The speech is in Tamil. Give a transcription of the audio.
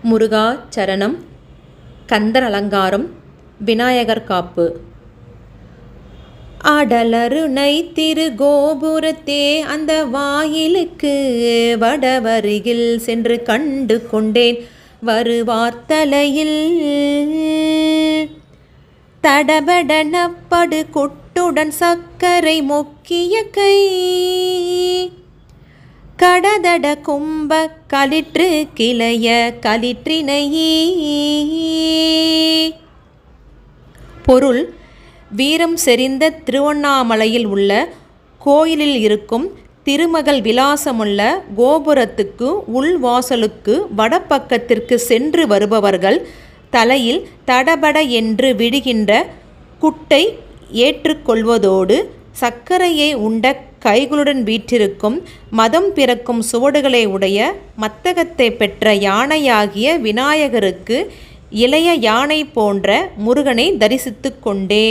முருகா சரணம். கந்தர் அலங்காரம். விநாயகர் காப்பு. அடலருணை திரு கோபுரத்தே அந்த வாயிலுக்கு வடவருகில் சென்று கண்டு கொண்டேன் வருவார்த்தலையில் தடபடனப்படு கொட்டுடன் சக்கரை மொக்கிய கை கடதட கும்ப களிற்று கிளைய களிற்றினையே. பொருள்: வீரம் செறிந்த திருவண்ணாமலையில் உள்ள கோயிலில் இருக்கும் திருமகள் விலாசமுள்ள கோபுரத்துக்கு உள்வாசலுக்கு வடபக்கத்திற்கு சென்று வருபவர்கள் தலையில் தடபட என்று விடுகின்ற குட்டை ஏற்றுக்கொள்வதோடு சர்க்கரையை உண்ட கைகளுடன் வீற்றிருக்கும் மதம் பிறக்கும் சுவடுகளை உடைய மத்தகத்தை பெற்ற யானையாகிய விநாயகருக்கு இளைய யானை போன்ற முருகனை தரிசித்து கொண்டே